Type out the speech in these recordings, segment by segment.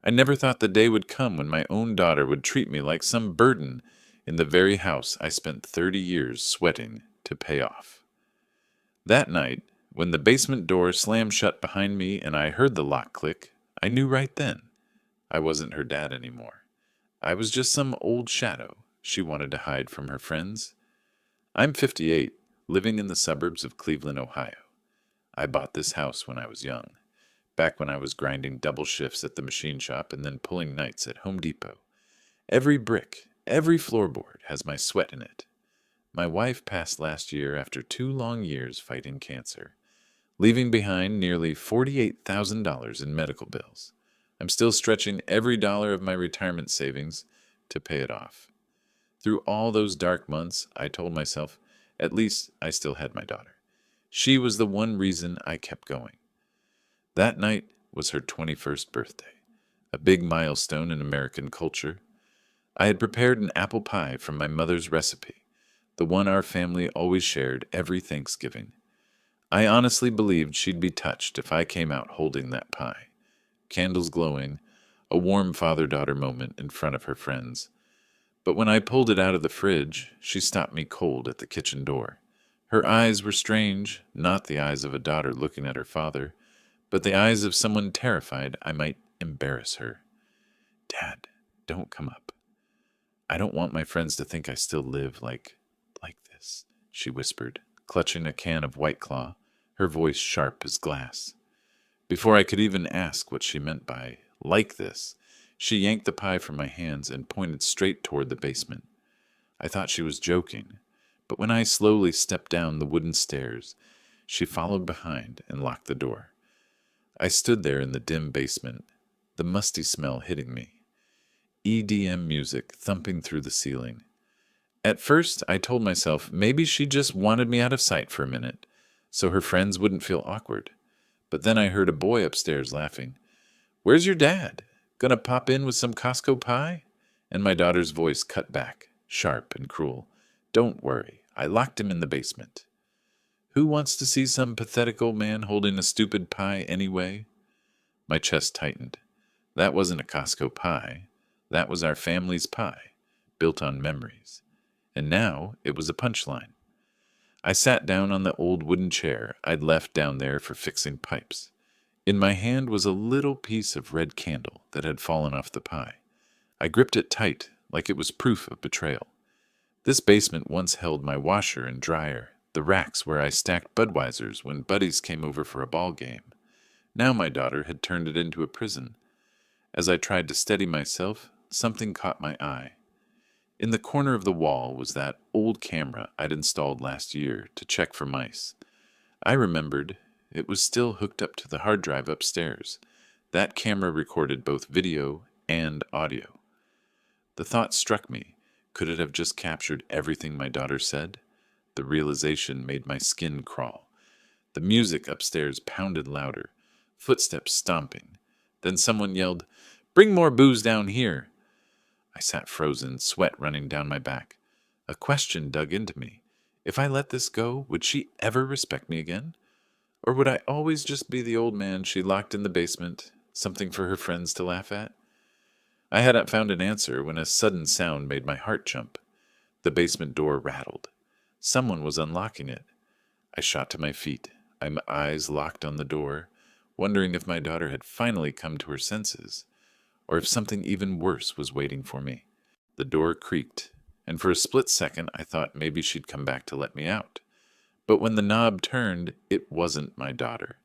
I never thought the day would come when my own daughter would treat me like some burden in the very house I spent 30 years sweating to pay off. That night, when the basement door slammed shut behind me and I heard the lock click, I knew right then I wasn't her dad anymore. I was just some old shadow she wanted to hide from her friends. I'm 58, living in the suburbs of Cleveland, Ohio. I bought this house when I was young, back when I was grinding double shifts at the machine shop and then pulling nights at Home Depot. Every brick, every floorboard has my sweat in it. My wife passed last year after 2 long years fighting cancer, leaving behind nearly $48,000 in medical bills. I'm still stretching every dollar of my retirement savings to pay it off. Through all those dark months, I told myself, at least I still had my daughter. She was the one reason I kept going. That night was her 21st birthday, a big milestone in American culture. I had prepared an apple pie from my mother's recipe, the one our family always shared every Thanksgiving. I honestly believed she'd be touched if I came out holding that pie. Candles glowing, a warm father-daughter moment in front of her friends. But when I pulled it out of the fridge, she stopped me cold at the kitchen door. Her eyes were strange, not the eyes of a daughter looking at her father, but the eyes of someone terrified I might embarrass her. "Dad, don't come up. I don't want my friends to think I still live like this," she whispered, clutching a can of White Claw, her voice sharp as glass. Before I could even ask what she meant by "like this," she yanked the pie from my hands and pointed straight toward the basement. I thought she was joking, but when I slowly stepped down the wooden stairs, she followed behind and locked the door. I stood there in the dim basement, the musty smell hitting me, EDM music thumping through the ceiling. At first, I told myself maybe she just wanted me out of sight for a minute, so her friends wouldn't feel awkward. But then I heard a boy upstairs laughing. "Where's your dad? Gonna pop in with some Costco pie?" And my daughter's voice cut back, sharp and cruel. "Don't worry, I locked him in the basement." Who wants to see some pathetic old man holding a stupid pie anyway? My chest tightened. That wasn't a Costco pie. That was our family's pie, built on memories. And now it was a punchline. I sat down on the old wooden chair I'd left down there for fixing pipes. In my hand was a little piece of red candle that had fallen off the pie. I gripped it tight, like it was proof of betrayal. This basement once held my washer and dryer, the racks where I stacked Budweisers when buddies came over for a ball game. Now my daughter had turned it into a prison. As I tried to steady myself, something caught my eye. In the corner of the wall was that old camera I'd installed last year to check for mice. I remembered it was still hooked up to the hard drive upstairs. That camera recorded both video and audio. The thought struck me, could it have just captured everything my daughter said? The realization made my skin crawl. The music upstairs pounded louder, footsteps stomping. Then someone yelled, "Bring more booze down here." I sat frozen, sweat running down my back. A question dug into me. If I let this go, would she ever respect me again? Or would I always just be the old man she locked in the basement, something for her friends to laugh at? I hadn't found an answer when a sudden sound made my heart jump. The basement door rattled. Someone was unlocking it. I shot to my feet, my eyes locked on the door, wondering if my daughter had finally come to her senses, or if something even worse was waiting for me. The door creaked, and for a split second I thought maybe she'd come back to let me out. But when the knob turned, it wasn't my daughter.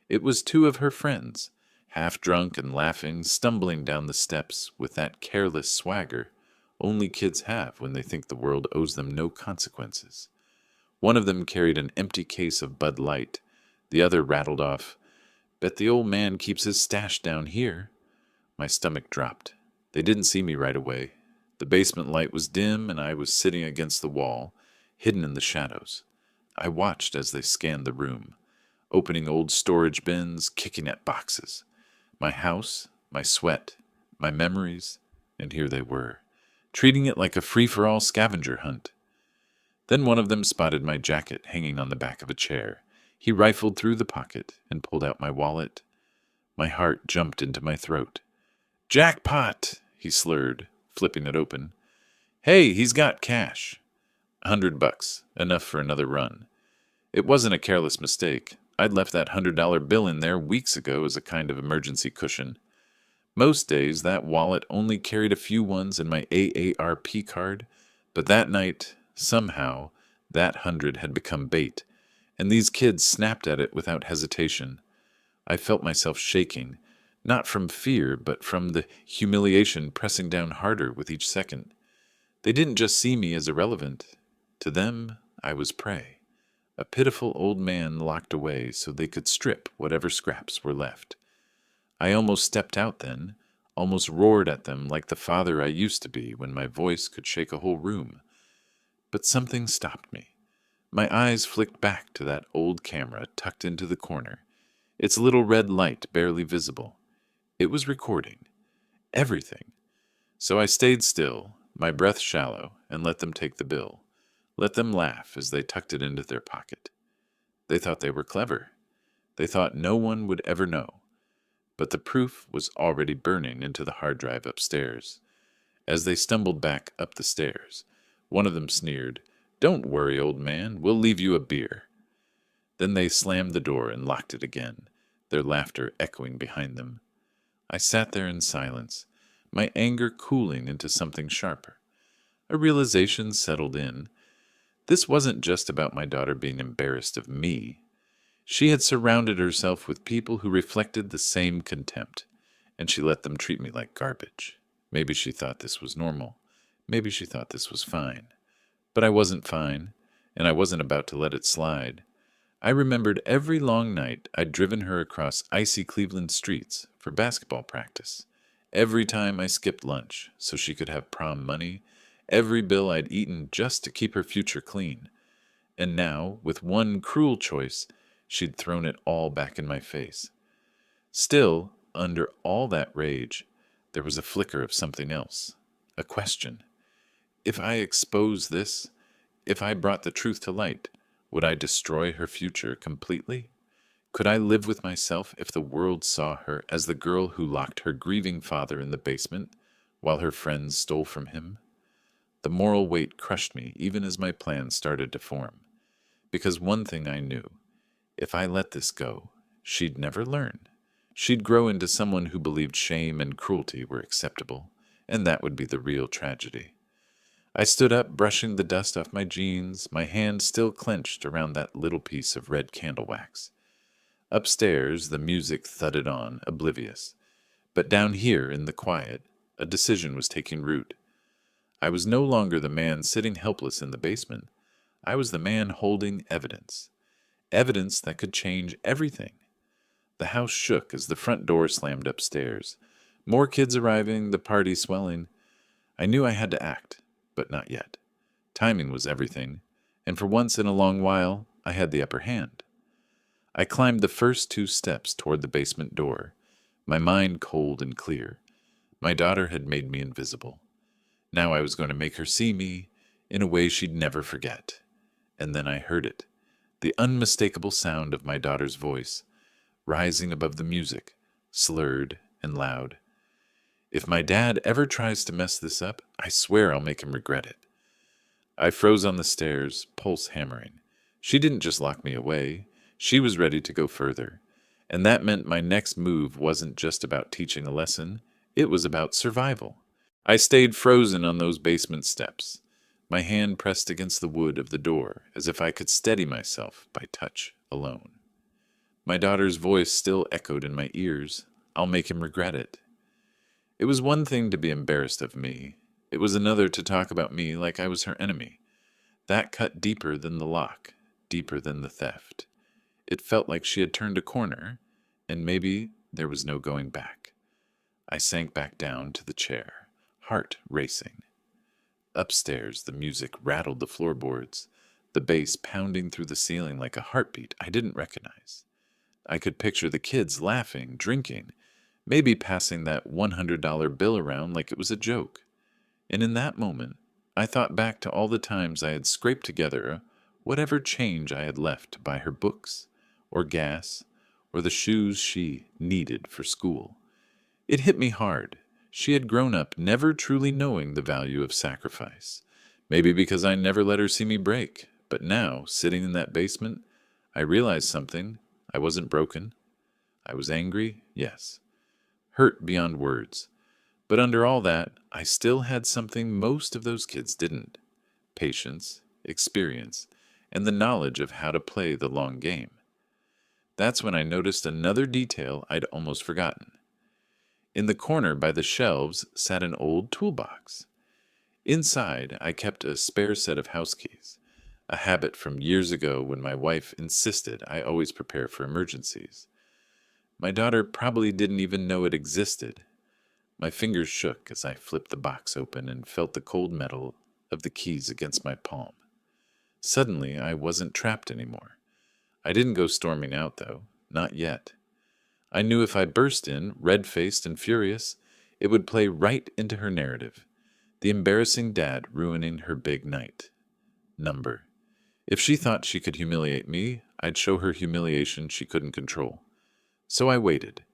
It was two of her friends, half drunk and laughing, stumbling down the steps with that careless swagger only kids have when they think the world owes them no consequences. One of them carried an empty case of Bud Light. The other rattled off, "Bet the old man keeps his stash down here." My stomach dropped. They didn't see me right away. The basement light was dim, and I was sitting against the wall, hidden in the shadows. I watched as they scanned the room, opening old storage bins, kicking at boxes. My house, my sweat, my memories, and here they were, treating it like a free-for-all scavenger hunt. Then one of them spotted my jacket hanging on the back of a chair. He rifled through the pocket and pulled out my wallet. My heart jumped into my throat. Jackpot, he slurred, flipping it open. Hey, he's got cash. $100, enough for another run. It wasn't a careless mistake. I'd left that $100 bill in there weeks ago as a kind of emergency cushion. Most days, that wallet only carried a few ones and my AARP card, but that night, somehow, that 100 had become bait, and these kids snapped at it without hesitation. I felt myself shaking, not from fear, but from the humiliation pressing down harder with each second. They didn't just see me as irrelevant. To them, I was prey. A pitiful old man locked away so they could strip whatever scraps were left. I almost stepped out then, almost roared at them like the father I used to be when my voice could shake a whole room. But something stopped me. My eyes flicked back to that old camera tucked into the corner, its little red light barely visible. It was recording. Everything. So I stayed still, my breath shallow, and let them take the bill. Let them laugh as they tucked it into their pocket. They thought they were clever. They thought no one would ever know. But the proof was already burning into the hard drive upstairs. As they stumbled back up the stairs, one of them sneered, "Don't worry, old man, we'll leave you a beer." Then they slammed the door and locked it again, their laughter echoing behind them. I sat there in silence, my anger cooling into something sharper. A realization settled in. This wasn't just about my daughter being embarrassed of me. She had surrounded herself with people who reflected the same contempt, and she let them treat me like garbage. Maybe she thought this was normal. Maybe she thought this was fine. But I wasn't fine, and I wasn't about to let it slide. I remembered every long night I'd driven her across icy Cleveland streets for basketball practice. Every time I skipped lunch so she could have prom money. Every bill I'd eaten just to keep her future clean. And now, with one cruel choice, she'd thrown it all back in my face. Still, under all that rage, there was a flicker of something else. A question. If I exposed this, if I brought the truth to light, would I destroy her future completely? Could I live with myself if the world saw her as the girl who locked her grieving father in the basement while her friends stole from him? The moral weight crushed me even as my plans started to form. Because one thing I knew, if I let this go, she'd never learn. She'd grow into someone who believed shame and cruelty were acceptable, and that would be the real tragedy. I stood up, brushing the dust off my jeans, my hand still clenched around that little piece of red candle wax. Upstairs, the music thudded on, oblivious. But down here, in the quiet, a decision was taking root. I was no longer the man sitting helpless in the basement. I was the man holding evidence. Evidence that could change everything. The house shook as the front door slammed upstairs. More kids arriving, the party swelling. I knew I had to act, but not yet. Timing was everything, and for once in a long while, I had the upper hand. I climbed the first 2 steps toward the basement door, my mind cold and clear. My daughter had made me invisible. Now I was going to make her see me in a way she'd never forget. And then I heard it, the unmistakable sound of my daughter's voice, rising above the music, slurred and loud. If my dad ever tries to mess this up, I swear I'll make him regret it. I froze on the stairs, pulse hammering. She didn't just lock me away. She was ready to go further. And that meant my next move wasn't just about teaching a lesson. It was about survival. I stayed frozen on those basement steps, my hand pressed against the wood of the door as if I could steady myself by touch alone. My daughter's voice still echoed in my ears. I'll make him regret it. It was one thing to be embarrassed of me. It was another to talk about me like I was her enemy. That cut deeper than the lock, deeper than the theft. It felt like she had turned a corner, and maybe there was no going back. I sank back down to the chair, heart racing. Upstairs, the music rattled the floorboards, the bass pounding through the ceiling like a heartbeat I didn't recognize. I could picture the kids laughing, drinking, maybe passing that $100 bill around like it was a joke. And in that moment, I thought back to all the times I had scraped together whatever change I had left to buy her books, or gas, or the shoes she needed for school. It hit me hard, She had grown up never truly knowing the value of sacrifice. Maybe because I never let her see me break. But now, sitting in that basement, I realized something. I wasn't broken. I was angry, yes. Hurt beyond words. But under all that, I still had something most of those kids didn't: patience, experience, and the knowledge of how to play the long game. That's when I noticed another detail I'd almost forgotten. In the corner by the shelves sat an old toolbox. Inside, I kept a spare set of house keys, a habit from years ago when my wife insisted I always prepare for emergencies. My daughter probably didn't even know it existed. My fingers shook as I flipped the box open and felt the cold metal of the keys against my palm. Suddenly, I wasn't trapped anymore. I didn't go storming out, though. Not yet. I knew if I burst in, red-faced and furious, it would play right into her narrative. The embarrassing dad ruining her big night. Number. If she thought she could humiliate me, I'd show her humiliation she couldn't control. So I waited.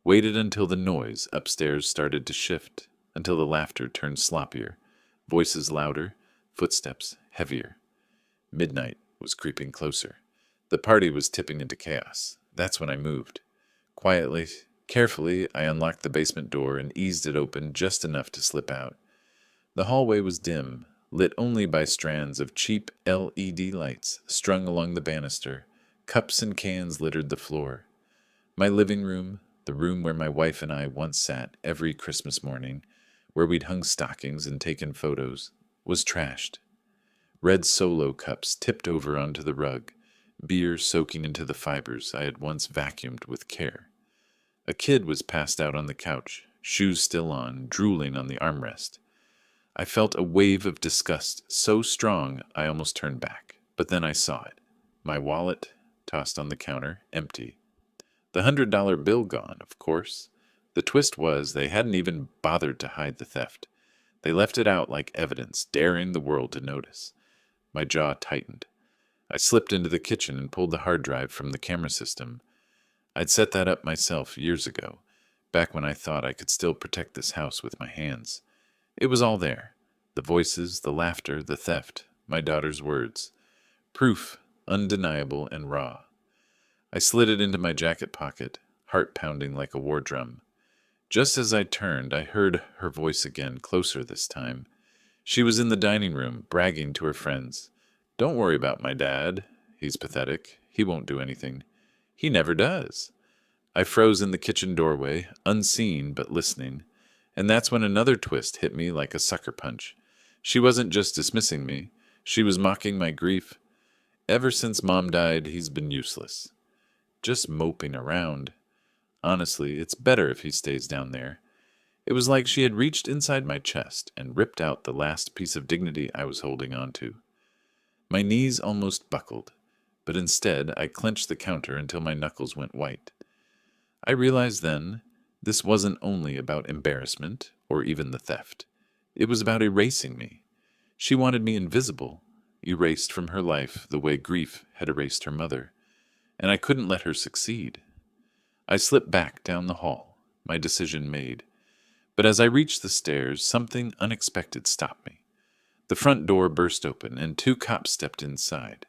Waited until the noise upstairs started to shift, until the laughter turned sloppier, voices louder, footsteps heavier. Midnight was creeping closer. The party was tipping into chaos. That's when I moved. Quietly, carefully, I unlocked the basement door and eased it open just enough to slip out. The hallway was dim, lit only by strands of cheap LED lights strung along the banister. Cups and cans littered the floor. My living room, the room where my wife and I once sat every Christmas morning, where we'd hung stockings and taken photos, was trashed. Red Solo cups tipped over onto the rug, beer soaking into the fibers I had once vacuumed with care. A kid was passed out on the couch, shoes still on, drooling on the armrest. I felt a wave of disgust so strong I almost turned back, but then I saw it. My wallet, tossed on the counter, empty. The $100 bill gone, of course. The twist was they hadn't even bothered to hide the theft. They left it out like evidence, daring the world to notice. My jaw tightened. I slipped into the kitchen and pulled the hard drive from the camera system. I'd set that up myself years ago, back when I thought I could still protect this house with my hands. It was all there. The voices, the laughter, the theft, my daughter's words. Proof, undeniable and raw. I slid it into my jacket pocket, heart pounding like a war drum. Just as I turned, I heard her voice again, closer this time. She was in the dining room, bragging to her friends. "Don't worry about my dad. He's pathetic. He won't do anything. He never does." I froze in the kitchen doorway, unseen but listening, and that's when another twist hit me like a sucker punch. She wasn't just dismissing me. She was mocking my grief. Ever since Mom died, he's been useless. Just moping around. Honestly, it's better if he stays down there. It was like she had reached inside my chest and ripped out the last piece of dignity I was holding on to. My knees almost buckled, but instead I clenched the counter until my knuckles went white. I realized then this wasn't only about embarrassment or even the theft. It was about erasing me. She wanted me invisible, erased from her life the way grief had erased her mother, and I couldn't let her succeed. I slipped back down the hall, my decision made. But as I reached the stairs, something unexpected stopped me. The front door burst open, and 2 cops stepped inside.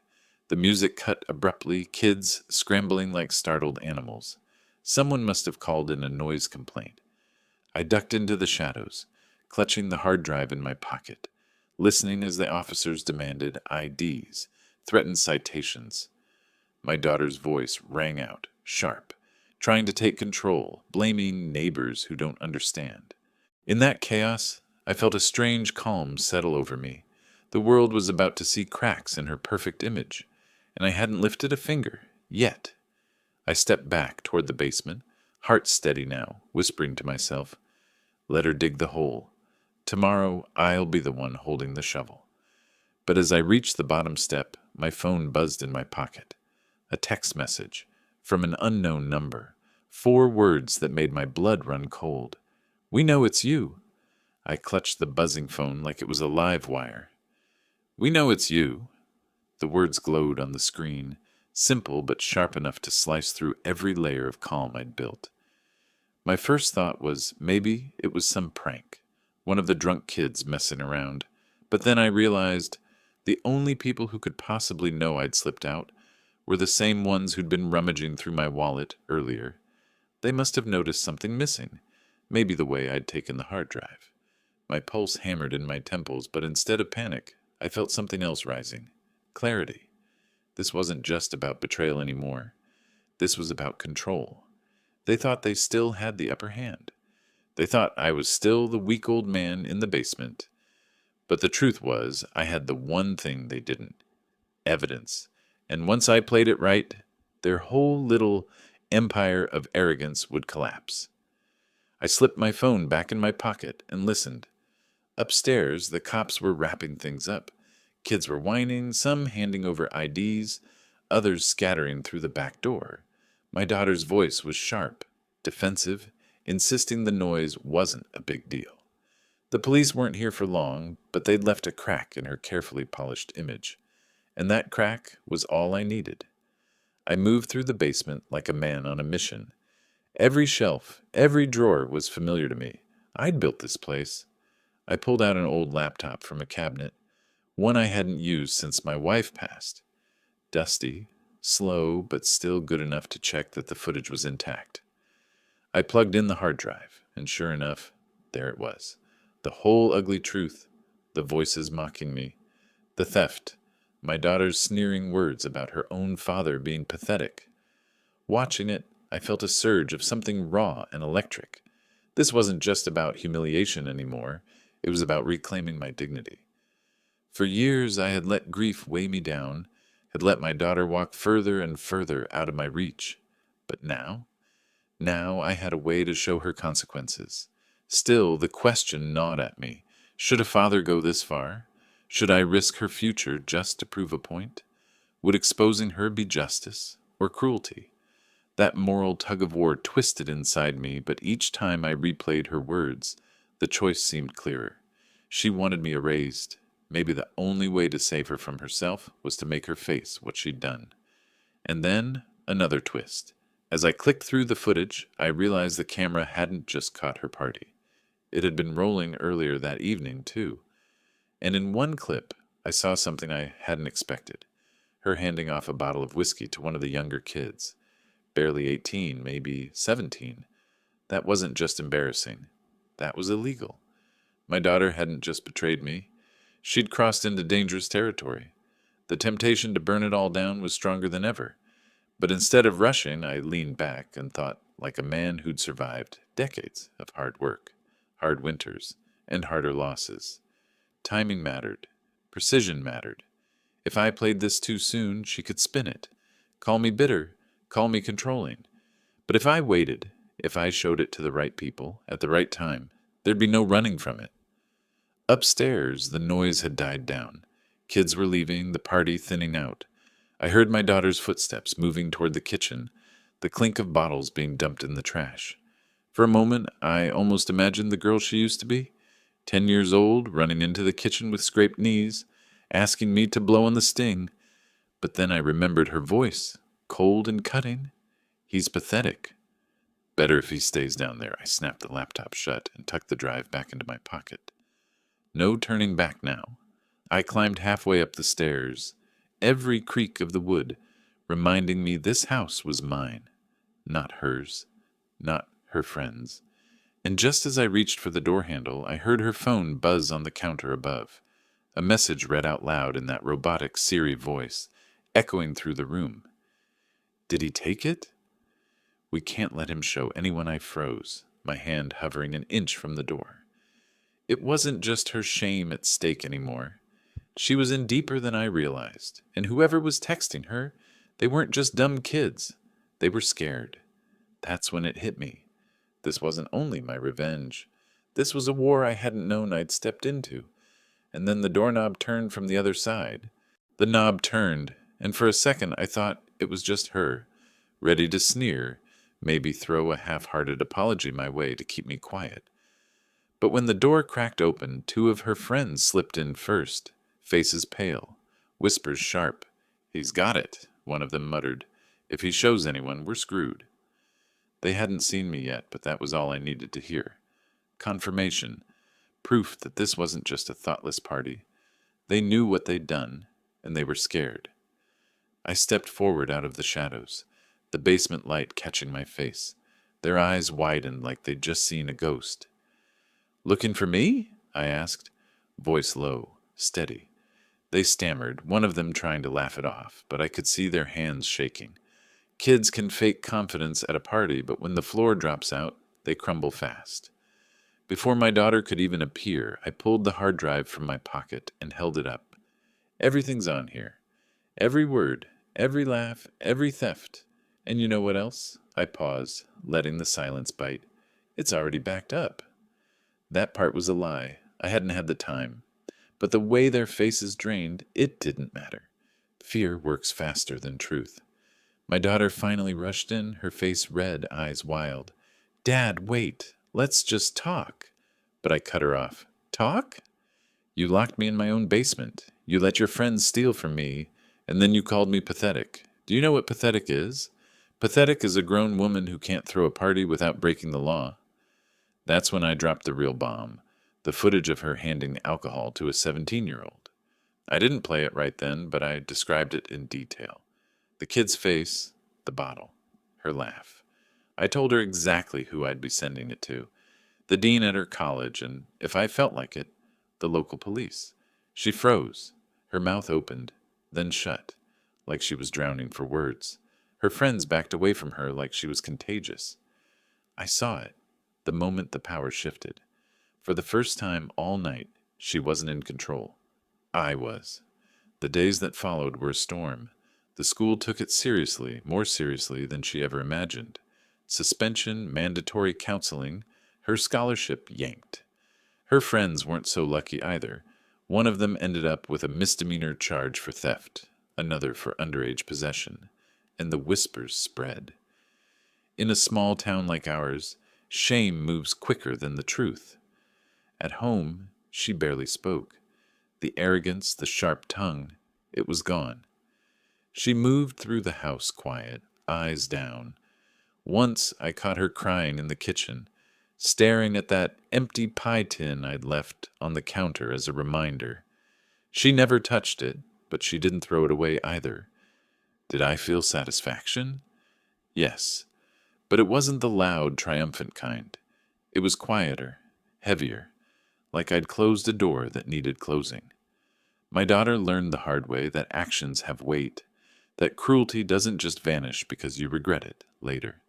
The music cut abruptly, kids scrambling like startled animals. Someone must have called in a noise complaint. I ducked into the shadows, clutching the hard drive in my pocket, listening as the officers demanded IDs, threatened citations. My daughter's voice rang out, sharp, trying to take control, blaming neighbors who don't understand. In that chaos, I felt a strange calm settle over me. The world was about to see cracks in her perfect image, and I hadn't lifted a finger, yet. I stepped back toward the basement, heart steady now, whispering to myself, "Let her dig the hole. Tomorrow I'll be the one holding the shovel." But as I reached the bottom step, my phone buzzed in my pocket. A text message from an unknown number. 4 words that made my blood run cold. "We know it's you." I clutched the buzzing phone like it was a live wire. "We know it's you." The words glowed on the screen, simple but sharp enough to slice through every layer of calm I'd built. My first thought was maybe it was some prank, one of the drunk kids messing around. But then I realized the only people who could possibly know I'd slipped out were the same ones who'd been rummaging through my wallet earlier. They must have noticed something missing, maybe the way I'd taken the hard drive. My pulse hammered in my temples, but instead of panic, I felt something else rising. Clarity. This wasn't just about betrayal anymore. This was about control. They thought they still had the upper hand. They thought I was still the weak old man in the basement. But the truth was, I had the one thing they didn't: evidence. And once I played it right, their whole little empire of arrogance would collapse. I slipped my phone back in my pocket and listened. Upstairs, the cops were wrapping things up. Kids were whining, some handing over IDs, others scattering through the back door. My daughter's voice was sharp, defensive, insisting the noise wasn't a big deal. The police weren't here for long, but they'd left a crack in her carefully polished image. And that crack was all I needed. I moved through the basement like a man on a mission. Every shelf, every drawer was familiar to me. I'd built this place. I pulled out an old laptop from a cabinet, one I hadn't used since my wife passed. Dusty, slow, but still good enough to check that the footage was intact. I plugged in the hard drive, and sure enough, there it was. The whole ugly truth, the voices mocking me, the theft, my daughter's sneering words about her own father being pathetic. Watching it, I felt a surge of something raw and electric. This wasn't just about humiliation anymore. It was about reclaiming my dignity. For years, I had let grief weigh me down, had let my daughter walk further and further out of my reach. But now I had a way to show her consequences. Still, the question gnawed at me. Should a father go this far? Should I risk her future just to prove a point? Would exposing her be justice or cruelty? That moral tug-of-war twisted inside me, but each time I replayed her words, the choice seemed clearer. She wanted me erased. Maybe the only way to save her from herself was to make her face what she'd done. And then, another twist. As I clicked through the footage, I realized the camera hadn't just caught her party. It had been rolling earlier that evening, too. And in one clip, I saw something I hadn't expected. Her handing off a bottle of whiskey to one of the younger kids. Barely 18, maybe 17. That wasn't just embarrassing. That was illegal. My daughter hadn't just betrayed me. She'd crossed into dangerous territory. The temptation to burn it all down was stronger than ever. But instead of rushing, I leaned back and thought like a man who'd survived decades of hard work, hard winters, and harder losses. Timing mattered. Precision mattered. If I played this too soon, she could spin it. Call me bitter. Call me controlling. But if I waited, if I showed it to the right people at the right time, there'd be no running from it. Upstairs, the noise had died down. Kids were leaving, the party thinning out. I heard my daughter's footsteps moving toward the kitchen, the clink of bottles being dumped in the trash. For a moment, I almost imagined the girl she used to be, 10 years old, running into the kitchen with scraped knees, asking me to blow on the sting. But then I remembered her voice, cold and cutting. He's pathetic. Better if he stays down there. I snapped the laptop shut and tucked the drive back into my pocket. No turning back now. I climbed halfway up the stairs, every creak of the wood reminding me this house was mine, not hers, not her friend's. And just as I reached for the door handle, I heard her phone buzz on the counter above. A message read out loud in that robotic Siri voice, echoing through the room. Did he take it? We can't let him show anyone. I froze, my hand hovering an inch from the door. It wasn't just her shame at stake anymore. She was in deeper than I realized, and whoever was texting her, they weren't just dumb kids. They were scared. That's when it hit me. This wasn't only my revenge. This was a war I hadn't known I'd stepped into. And then the doorknob turned from the other side. The knob turned, and for a second I thought it was just her, ready to sneer, maybe throw a half-hearted apology my way to keep me quiet. But when the door cracked open, 2 of her friends slipped in first, faces pale, whispers sharp. "He's got it," one of them muttered. "If he shows anyone, we're screwed." They hadn't seen me yet, but that was all I needed to hear. Confirmation, proof that this wasn't just a thoughtless party. They knew what they'd done, and they were scared. I stepped forward out of the shadows, the basement light catching my face. Their eyes widened like they'd just seen a ghost. "Looking for me?" I asked, voice low, steady. They stammered, one of them trying to laugh it off, but I could see their hands shaking. Kids can fake confidence at a party, but when the floor drops out, they crumble fast. Before my daughter could even appear, I pulled the hard drive from my pocket and held it up. "Everything's on here. Every word, every laugh, every theft. And you know what else?" I paused, letting the silence bite. "It's already backed up." That part was a lie. I hadn't had the time. But the way their faces drained, it didn't matter. Fear works faster than truth. My daughter finally rushed in, her face red, eyes wild. "Dad, wait. Let's just talk." But I cut her off. "Talk? You locked me in my own basement. You let your friends steal from me, and then you called me pathetic. Do you know what pathetic is? Pathetic is a grown woman who can't throw a party without breaking the law." That's when I dropped the real bomb, the footage of her handing alcohol to a 17-year-old. I didn't play it right then, but I described it in detail. The kid's face, the bottle, her laugh. I told her exactly who I'd be sending it to. The dean at her college, and, if I felt like it, the local police. She froze. Her mouth opened, then shut, like she was drowning for words. Her friends backed away from her like she was contagious. I saw it, the moment the power shifted. For the first time all night, she wasn't in control. I was. The days that followed were a storm. The school took it seriously, more seriously than she ever imagined. Suspension, mandatory counseling, her scholarship yanked. Her friends weren't so lucky either. One of them ended up with a misdemeanor charge for theft, another for underage possession, and the whispers spread. In a small town like ours, shame moves quicker than the truth. At home, she barely spoke. The arrogance, the sharp tongue, it was gone. She moved through the house quiet, eyes down. Once I caught her crying in the kitchen, staring at that empty pie tin I'd left on the counter as a reminder. She never touched it, but she didn't throw it away either. Did I feel satisfaction? Yes, but it wasn't the loud, triumphant kind. It was quieter, heavier, like I'd closed a door that needed closing. My daughter learned the hard way that actions have weight, that cruelty doesn't just vanish because you regret it later.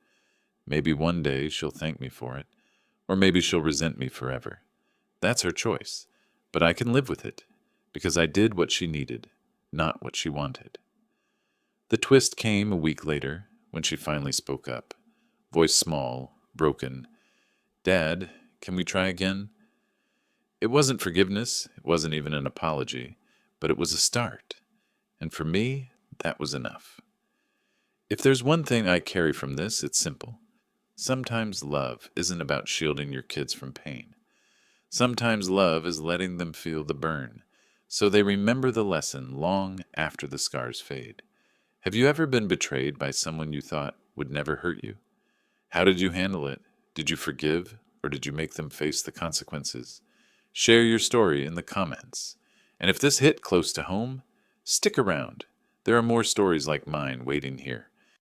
Maybe one day she'll thank me for it, or maybe she'll resent me forever. That's her choice, but I can live with it, because I did what she needed, not what she wanted. The twist came a week later, when she finally spoke up. Voice small, broken. "Dad, can we try again?" It wasn't forgiveness, it wasn't even an apology, but it was a start. And for me, that was enough. If there's one thing I carry from this, it's simple. Sometimes love isn't about shielding your kids from pain. Sometimes love is letting them feel the burn, so they remember the lesson long after the scars fade. Have you ever been betrayed by someone you thought would never hurt you? How did you handle it? Did you forgive, or did you make them face the consequences? Share your story in the comments. And if this hit close to home, stick around. There are more stories like mine waiting here.